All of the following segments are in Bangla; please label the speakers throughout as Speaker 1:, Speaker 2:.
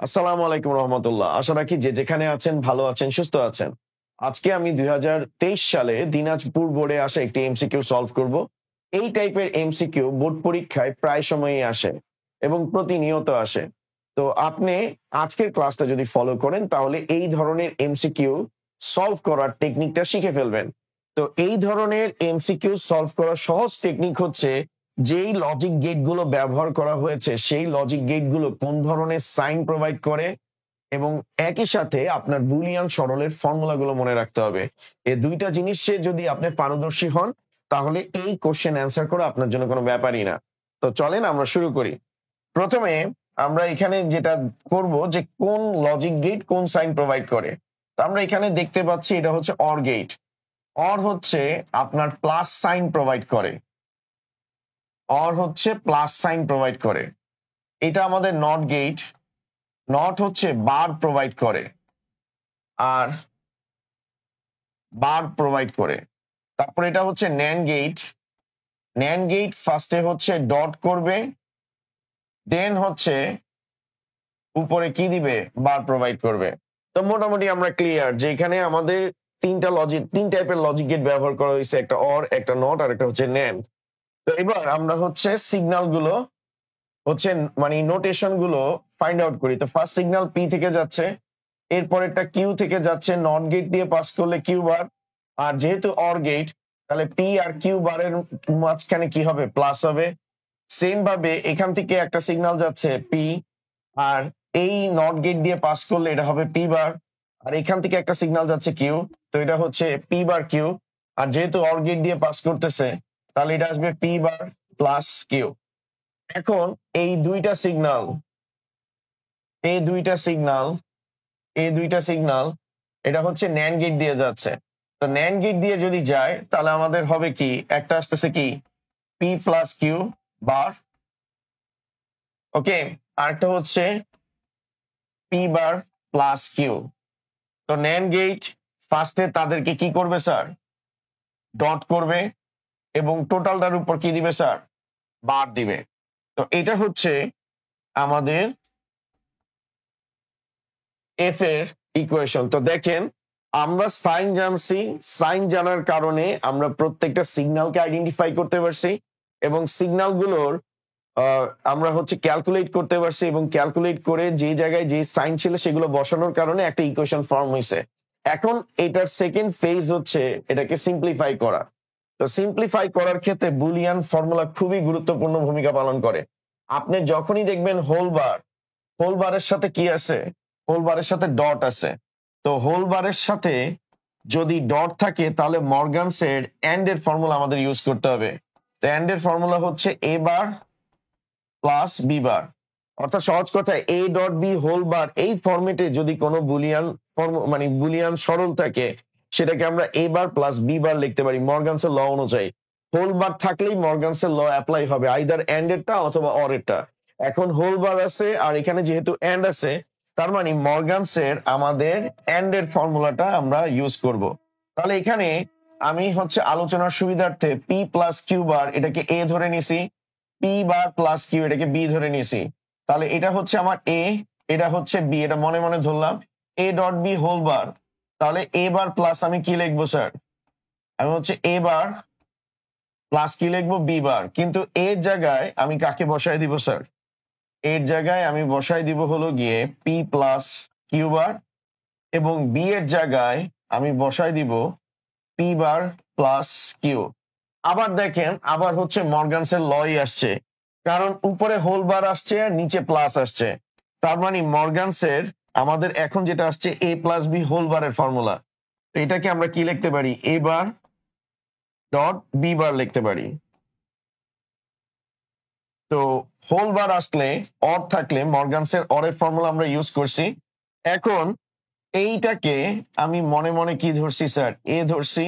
Speaker 1: আসসালামু আলাইকুম রহমতুল্লাহ। আশা রাখি যে যেখানে আছেন ভালো আছেন, সুস্থ আছেন। আজকে আমি ২০২৩ সালে দিনাজপুর বোর্ডে আসা একটি এমসিকিউ সলভ করব। এই টাইপের এমসিকিউ বোর্ড পরীক্ষায় প্রায় সময়ই আসে এবং প্রতিনিয়ত আসে। তো আপনি আজকের ক্লাসটা যদি ফলো করেন তাহলে এই ধরনের এমসিকিউ সলভ করার টেকনিকটা শিখে ফেলবেন। তো এই ধরনের এমসিকিউ সলভ করার সহজ টেকনিক হচ্ছে যেই লজিক গেটগুলো ব্যবহার করা হয়েছে সেই লজিক গেটগুলো কোন ধরনের সাইন প্রোভাইড করে এবং একই সাথে আপনার বুলিয়ান সরলের ফর্মুলাগুলো মনে রাখতে হবে। এই দুইটা জিনিসে যদি আপনি পারদর্শী হন তাহলে এই কোশ্চেন অ্যান্সার করা আপনার জন্য কোনো ব্যাপারই না। তো চলেন আমরা শুরু করি। প্রথমে আমরা এখানে যেটা করব যে কোন লজিক গেট কোন সাইন প্রোভাইড করে। তো আমরা এখানে দেখতে পাচ্ছি এটা হচ্ছে অর গেট। অর হচ্ছে আপনার প্লাস সাইন প্রোভাইড করে। অর হচ্ছে প্লাস সাইন প্রোভাইড করে। এটা আমাদের নট গেট। নট হচ্ছে বার প্রোভাইড করে আর বার প্রোভাইড করে। তারপর এটা হচ্ছে ন্যান্ড গেট। ন্যান্ড গেট ফার্স্টে হচ্ছে ডট করবে, দেন হচ্ছে উপরে কি দিবে, বার প্রোভাইড করবে। তো মোটামুটি আমরা ক্লিয়ার যে এখানে আমাদের তিন টাইপের লজিক গেট ব্যবহার করা হয়েছে, একটা অর, একটা নট আর একটা হচ্ছে ন্যান্ড। তো এবার আমরা হচ্ছে সিগন্যাল গুলো হচ্ছে মানে নোটেশন গুলো ফাইন্ড আউট করি। তো ফার্স্ট সিগন্যাল পি থেকে যাচ্ছে, এরপর একটা কিউ থেকে যাচ্ছে, নট গেট দিয়ে পাস করলে কিউ বার, আর যেহেতু অর গেট তাহলে পি আর কিউ বারের মাঝখানে কি হবে, প্লাস হবে। সেম ভাবে এখান থেকে একটা সিগন্যাল যাচ্ছে পি, আর এই নট গেট দিয়ে পাস করলে এটা হবে পি বার, আর এখান থেকে একটা সিগন্যাল যাচ্ছে কিউ, তো এটা হচ্ছে পি বার কিউ, আর যেহেতু অর গেট দিয়ে পাস করতেছে তাহলে এটা আসবে পি বার প্লাস কিউ। এখন এই দুইটা সিগন্যাল এই দুইটা সিগন্যাল এই দুইটা সিগন্যাল এটা হচ্ছে ন্যান্ড গেট দিয়ে যাচ্ছে। তো ন্যান্ড গেট দিয়ে যদি যায় তাহলে আমাদের হবে কি, একটা আসতেছে কি পি প্লাস কিউ বার, ওকে, আরেকটা হচ্ছে পি বার প্লাস কিউ। তো ন্যান্ড গেট ফার্স্টে তাদেরকে কি করবে স্যার, ডট করবে এবং টোটালটার উপর কি দিবে স্যার, বার দিবে। তো এটা হচ্ছে আমাদের এফ এর ইকুয়েশন। তো দেখেন আমরা সাইন জানছি, সাইন জানার কারণে আমরা প্রত্যেকটা সিগন্যালকে আইডেন্টিফাই করতে পারছি এবং সিগন্যাল গুলোর আমরা হচ্ছে ক্যালকুলেট করতে পারছি এবং ক্যালকুলেট করে যে জায়গায় যে সাইন ছিল সেগুলো বসানোর কারণে একটা ইকুয়েশন ফর্ম হয়েছে। এখন এটার সেকেন্ড ফেজ হচ্ছে এটাকে সিম্পলিফাই করা। তো সিম্পলিফাই করার ক্ষেত্রে বুলিয়ান ফর্মুলা খুবই গুরুত্বপূর্ণ ভূমিকা পালন করে। আপনি যখনই দেখবেন হোল বার, হোল বারের সাথে কি আছে, হোল বারের সাথে ডট আছে। তো হোল বারের সাথে যদি ডট থাকে তাহলে মর্গানসের এন্ড এর ফর্মুলা আমাদের ইউজ করতে হবে। তো এন্ড এর ফর্মুলা হচ্ছে এ বার প্লাস বি বার, অর্থাৎ সহজ কথায় A dot B whole bar এই ফরম্যাটে যদি কোনো বুলিয়ান মানে বুলিয়ান সরল থাকে সেটাকে আমরা এ বার প্লাস বি বার লিখতে পারি মর্গানসের ল অনুযায়ী। হোল বার থাকলেই মর্গানসের ল অ্যাপ্লাই হবে, আইদার এন্ড এরটা অথবা অর এরটা। এখন হোল বার আছে আর এখানে যেহেতু এন্ড আছে তার মানে মর্গানসের আমাদের এন্ড এর ফর্মুলাটা আমরা ইউজ করব। তাহলে এখানে আমি হচ্ছে আলোচনার সুবিধার্থে পি প্লাস কিউ বার এটাকে এ ধরে নিছি, পি বার প্লাস কিউ এটাকে বি ধরে নিয়েছি। তাহলে এটা হচ্ছে আমার এ, এটা হচ্ছে বি, এটা মনে মনে ধরলাম A dot B whole bar. তাহলে এ বার প্লাস আমি কি লিখবো স্যার, আমি হচ্ছে এ বার প্লাস কি লিখবো, বি বার। কিন্তু এর জায়গায় আমি কাকে বসাই দিব স্যার, এর জায়গায় আমি বসাই দিব হলো গিয়ে পি প্লাস কিউ বার, এবং বি এর জায়গায় আমি বসাই দিব পি বার প্লাস কিউ। আবার দেখেন আবার হচ্ছে মর্গানসের লই আসছে, কারণ উপরে হোল বার আসছে আর নিচে প্লাস আসছে। তার মানে মর্গানসের আমাদের এখন যেটা আসছে এ প্লাস বি হোল বারের ফর্মুলা। এটাকে আমরা কি লিখতে পারি, এ বার ডট বি বার লিখতে পারি। তো হোল বার আসলে অর থাকলে মর্গানসের অরের ফর্মুলা আমরা ইউজ করছি। এখন এইটাকে আমি মনে মনে কি ধরছি স্যার, এ ধরছি,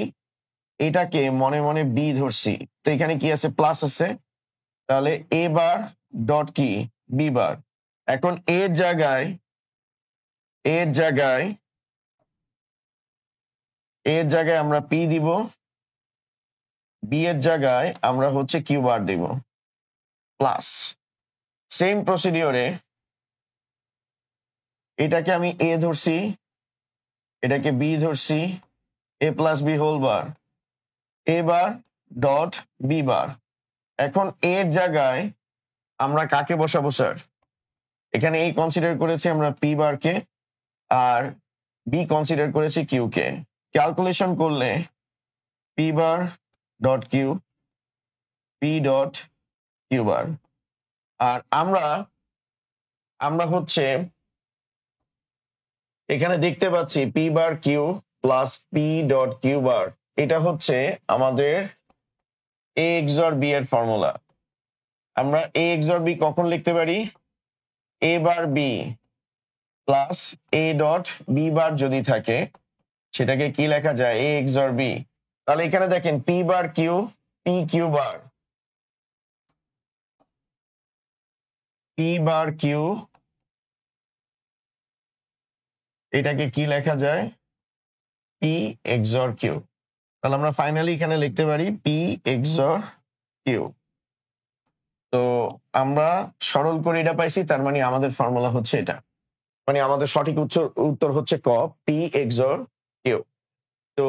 Speaker 1: এটাকে মনে মনে বি ধরছি। তো এখানে কি আছে, প্লাস আছে, তাহলে এ বার ডট কি, বি বার। এখন এর জায়গায় এর জায়গায় এর জায়গায় আমরা পি দিব, বি এর জায়গায় আমরা হচ্ছে কিউ বার দিব, প্লাস। সেম প্রসিডিওরে এটাকে আমি এ ধরছি, এটাকে বি ধরছি, এ প্লাস বি হোল বার, এ বার ডট বি বার। এখন এর জায়গায় আমরা কাকে বসাবো স্যার? এখানে এই কনসিডার করেছি আমরা পি বার কে, আর বি কনসিডার করেছি কিউ কে। ক্যালকুলেশন করলে P bar dot Q, P dot Q bar. আর আমরা হচ্ছে এখানে দেখতে পাচ্ছি P bar Q plus P dot Q bar, এটা হচ্ছে আমাদের এ এক্সর বি এর ফর্মুলা। আমরা এ এক্সর বি কখন লিখতে পারি? A bar B plus A dot B bar যদি থাকে সেটাকে কি লেখা যায়? A XOR B. তাহলে এখানে দেখেন P bar Q, P Q bar, P bar Q, এটাকে কি লেখা যায়? P XOR Q. তাহলে আমরা ফাইনালি এখানে লিখতে পারি পি এক্সর কিউ। তো আমরা সরল করে এটা পাইছি, তার মানে আমাদের ফর্মুলা হচ্ছে এটা, মানে আমাদের সঠিক উত্তর হচ্ছে ক, পি এক্সর কিউ। তো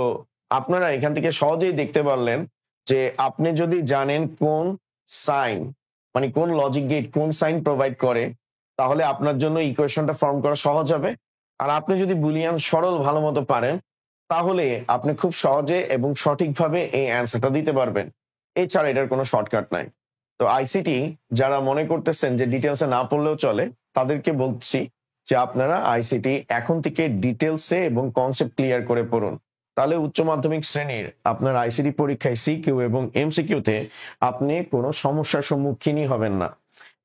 Speaker 1: আপনারা এখান থেকে সহজেই দেখতে পারলেন যে আপনি যদি জানেন কোন সাইন, মানে কোন লজিক গেট কোন সাইন প্রোভাইড করে, তাহলে আপনার জন্য ইকুয়েশনটা ফর্ম করা সহজ হবে। আর আপনি যদি বুলিয়ান সরল ভালো মতো পারেন, তাহলে আপনি খুব সহজে এবং সঠিকভাবে এই অ্যান্সারটা দিতে পারবেন। এছাড়া এটার কোনো শর্টকাট নাই। তো আইসিটি যারা মনে করতেছেন যে ডিটেলসে না পড়লেও চলে, তাদেরকে বলছি যে আপনারা আইসিটি এখন থেকে ডিটেলসে এবং কনসেপ্ট ক্লিয়ার করে পড়ুন। তাহলে উচ্চ মাধ্যমিক শ্রেণীর আপনার আইসিটি পরীক্ষায় সিকিউ এবং এমসিকিউতে আপনি কোনো সমস্যার সম্মুখীনই হবেন না।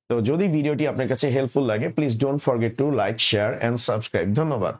Speaker 1: তো যদি ভিডিওটি আপনার কাছে হেল্পফুল লাগে, please don't forget to like, share and subscribe. ধন্যবাদ।